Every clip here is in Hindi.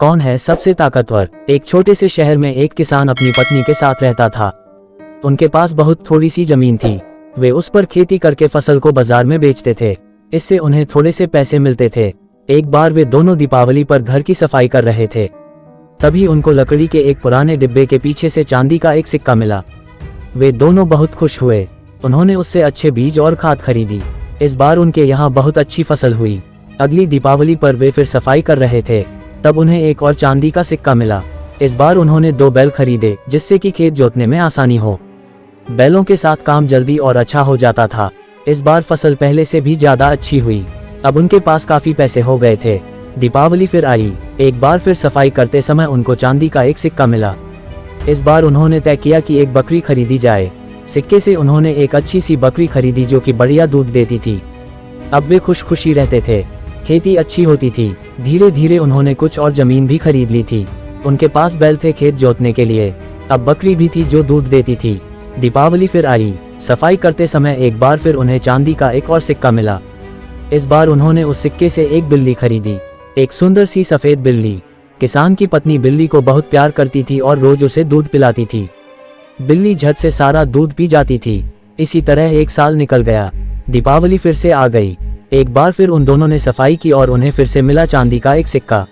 कौन है सबसे ताकतवर। एक छोटे से शहर में एक किसान अपनी पत्नी के साथ रहता था। उनके पास बहुत थोड़ी सी जमीन थी। वे उस पर खेती करके फसल को बाजार में बेचते थे। इससे उन्हें थोड़े से पैसे मिलते थे। एक बार वे दोनों दीपावली पर घर की सफाई कर रहे थे। तभी उनको लकड़ी के एक पुराने डिब्बे के पीछे से चांदी का एक सिक्का मिला। वे दोनों बहुत खुश हुए। उन्होंने उससे अच्छे बीज और खाद खरीदी। इस बार उनके यहाँ बहुत अच्छी फसल हुई। अगली दीपावली पर वे फिर सफाई कर रहे थे। तब उन्हें एक और चांदी का सिक्का मिला। इस बार उन्होंने 2 बैल खरीदे जिससे कि खेत जोतने में आसानी हो। बैलों के साथ काम जल्दी और अच्छा हो जाता था। इस बार फसल पहले से भी ज्यादा अच्छी हुई। अब उनके पास काफी पैसे हो गए थे। दीपावली फिर आई। एक बार फिर सफाई करते समय उनको चांदी का एक सिक्का मिला। इस बार उन्होंने तय किया कि एक बकरी खरीदी जाए। सिक्के से उन्होंने एक अच्छी सी बकरी खरीदी जो कि बढ़िया दूध देती थी। अब वे खुश खुशी रहते थे। खेती अच्छी होती थी। धीरे धीरे उन्होंने कुछ और जमीन भी खरीद ली थी। उनके पास बैल थे खेत जोतने के लिए। अब बकरी भी थी जो दूध देती थी। दीपावली फिर आई। सफाई करते समय एक बार फिर उन्हें चांदी का एक और सिक्का मिला। इस बार उन्होंने उस सिक्के से एक बिल्ली खरीदी, एक सुंदर सी सफेद बिल्ली। किसान की पत्नी बिल्ली को बहुत प्यार करती थी और रोज उसे दूध पिलाती थी। बिल्ली झट से सारा दूध पी जाती थी। इसी तरह 1 साल निकल गया। दीपावली फिर से आ गई। एक बार फिर उन दोनों ने सफाई की और उन्हें फिर से मिला चांदी का एक सिक्का।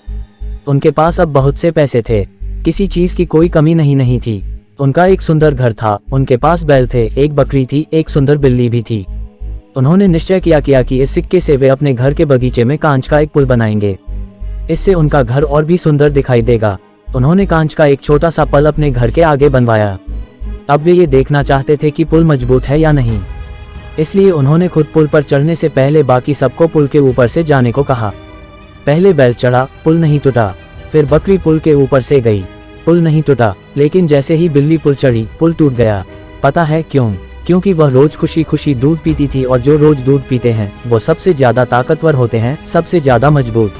उनके पास अब बहुत से पैसे थे। किसी चीज की कोई कमी नहीं थी। उनका एक सुंदर घर था। उनके पास बैल थे, एक बकरी थी, एक सुंदर बिल्ली भी थी। उन्होंने निश्चय किया कि इस सिक्के से वे अपने घर के बगीचे में कांच का एक पुल बनाएंगे। इससे उनका घर और भी सुंदर दिखाई देगा। उन्होंने कांच का एक छोटा सा पुल अपने घर के आगे बनवाया। अब वे ये देखना चाहते थे कि पुल मजबूत है या नहीं। इसलिए उन्होंने खुद पुल पर चढ़ने से पहले बाकी सबको पुल के ऊपर से जाने को कहा। पहले बैल चढ़ा, पुल नहीं टूटा। फिर बकरी पुल के ऊपर से गई, पुल नहीं टूटा। लेकिन जैसे ही बिल्ली पुल चढ़ी, पुल टूट गया। पता है क्यों? क्योंकि वह रोज खुशी खुशी दूध पीती थी और जो रोज दूध पीते हैं वो सबसे ज्यादा ताकतवर होते हैं, सबसे ज्यादा मजबूत।